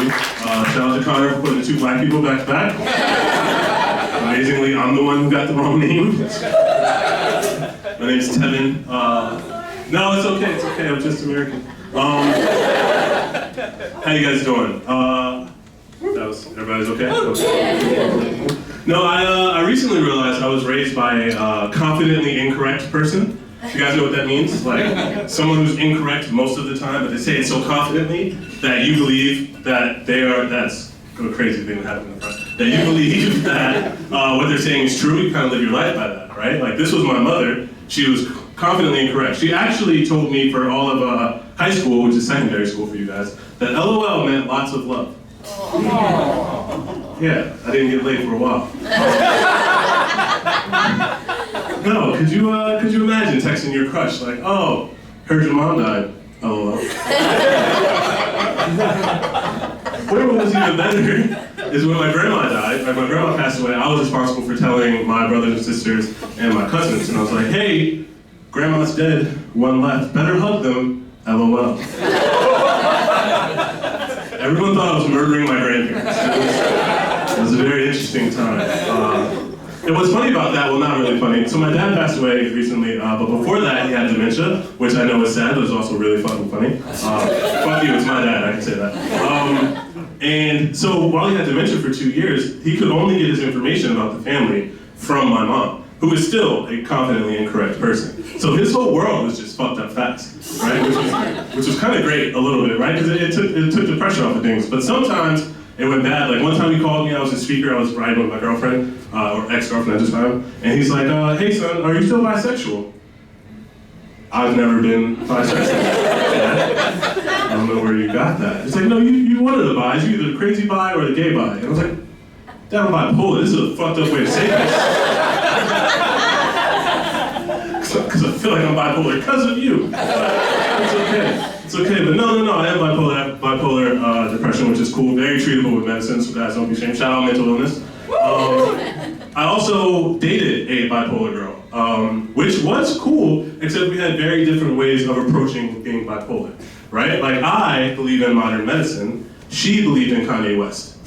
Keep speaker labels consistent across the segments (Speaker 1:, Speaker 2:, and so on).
Speaker 1: you. Shout out to Connor for putting the 2 black people back to back. Amazingly, I'm the one who got the wrong name. My name's Tevin. No, it's okay, I'm just American. How you guys doing? Everybody's okay? No, I recently realized I was raised by a confidently incorrect person. You guys know what that means? Like, someone who's incorrect most of the time, but they say it so confidently that you believe that they are, that's a crazy thing that happened in the front, that you believe that what they're saying is true. You kind of live your life by that, right? Like, this was my mother. She was confidently incorrect. She actually told me for all of high school, which is secondary school for you guys, that LOL meant lots of love. Yeah, I didn't get laid for a while. No, could you imagine texting your crush like, oh, heard your mom died, LOL. What was even better is when my grandma died, like my grandma passed away, I was responsible for telling my brothers and sisters and my cousins, and I was like, hey, grandma's dead, one left, better hug them, LOL. Everyone thought I was murdering my grandparents. It was a very interesting time. And what's funny about that, well, not really funny. So my dad passed away recently, but before that he had dementia, which I know is sad, but it's also really fucking funny. Fuck you, it's my dad, I can say that. And so while he had dementia for 2 years, he could only get his information about the family from my mom, who is still a confidently incorrect person. So his whole world was just fucked up facts, right? Which was kind of great a little bit, right? Because it took the pressure off of things. But sometimes it went bad. Like one time he called me, I was a speaker, I was riding with my girlfriend, or ex-girlfriend at the time, and he's like, hey son, are you still bisexual? I've never been bisexual. I don't know where you got that. It's like, no, you one of the bis, you're either the crazy bi or the gay bi. And I was like, Dad, I'm bipolar, this is a fucked up way to say this. Because I feel like I'm bipolar because of you. It's okay, but no, I am bipolar. I have bipolar depression, which is cool, very treatable with medicine, so guys don't be ashamed. Shout out mental illness. I also dated a bipolar girl, which was cool, except we had very different ways of approaching being bipolar, right? Like I believe in modern medicine, she believed in Kanye West.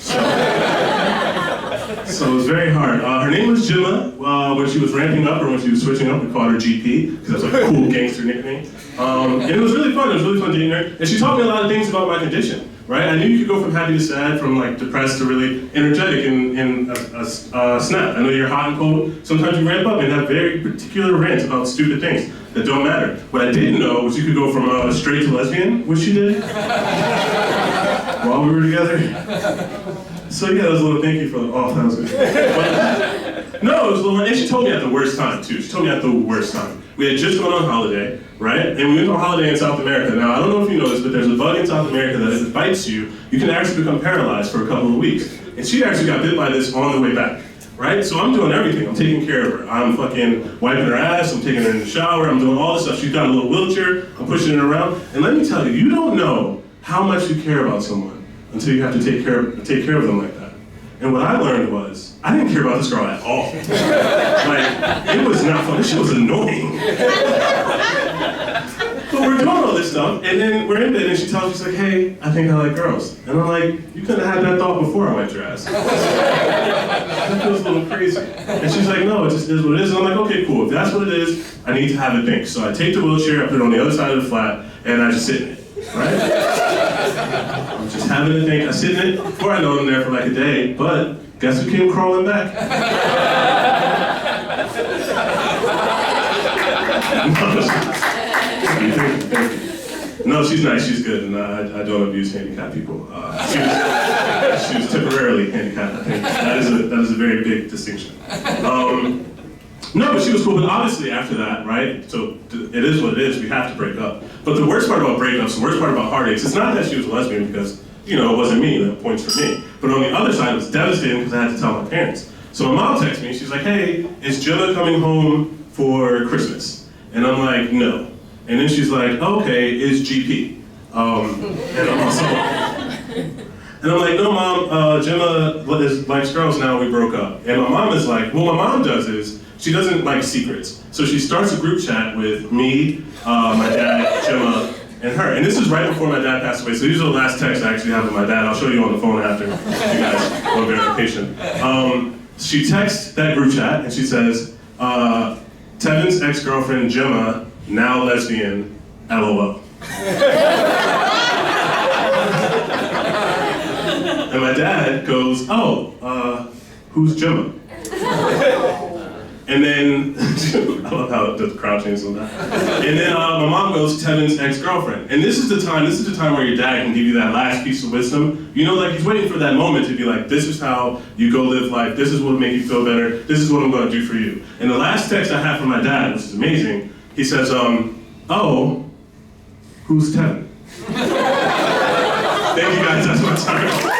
Speaker 1: So it was very hard. Her name was Gemma. When she was ramping up or when she was switching up, we called her GP, because that's like a cool gangster nickname. And it was really fun. It was really fun dating her. And she taught me a lot of things about my condition, right? I knew you could go from happy to sad, from like depressed to really energetic in a snap. I know you're hot and cold. Sometimes you ramp up and have very particular rants about stupid things that don't matter. What I didn't know was you could go from straight to lesbian, which she did, while we were together. So yeah, that was a little thank you for that was good. But, no, it was a little, and she told me at the worst time too. She told me at the worst time. We had just gone on holiday, right? And we went on holiday in South America. Now, I don't know if you know this, but there's a bug in South America that if it bites you, you can actually become paralyzed for a couple of weeks. And she actually got bit by this on the way back, right? So I'm doing everything. I'm taking care of her. I'm fucking wiping her ass. I'm taking her in the shower. I'm doing all this stuff. She's got a little wheelchair. I'm pushing her around. And let me tell you, you don't know how much you care about someone until you have to take care of them like that. And what I learned was, I didn't care about this girl at all. Like, it was not fun. This shit was annoying. But we're doing all this stuff, and then we're in bed, and she tells me, she's like, hey, I think I like girls. And I'm like, you couldn't have had that thought before I wiped your ass. That feels a little crazy. And she's like, no, it just is what it is. And I'm like, okay, cool. If that's what it is, I need to have it think. So I take the wheelchair, I put it on the other side of the flat, and I just sit in it, right? I'm just having to think. I sit in it. Before I know I'm there for like a day, but guess who came crawling back? No, she's nice. She's good, and I don't abuse handicapped people. She was temporarily handicapped. I think that is a very big distinction. No, but she was cool. But obviously after that, right? So it is what it is. We have to break up. But the worst part about breakups, the worst part about heartaches, it's not that she was a lesbian because, you know, it wasn't me, that points for me. But on the other side, it was devastating because I had to tell my parents. So my mom texted me, she's like, hey, is Jenna coming home for Christmas? And I'm like, no. And then she's like, okay, is GP? And I'm also, and I'm like, no mom, Gemma likes girls now, we broke up. And my mom is like, what my mom does is, she doesn't like secrets. So she starts a group chat with me, my dad, Gemma, and her. And this is right before my dad passed away, so these are the last texts I actually have with my dad. I'll show you on the phone after, if you guys want verification. She texts that group chat, and she says, Tevin's ex-girlfriend, Gemma, now lesbian, LOL. And my dad goes, oh, who's Gemma? And then, I love how the crowd changes on that. And then my mom goes, Tevin's ex-girlfriend. And this is the time where your dad can give you that last piece of wisdom. You know, like he's waiting for that moment to be like, this is how you go live life, this is what will make you feel better, this is what I'm gonna do for you. And the last text I have from my dad, which is amazing, he says, oh, who's Tevin? Thank you guys, that's my time.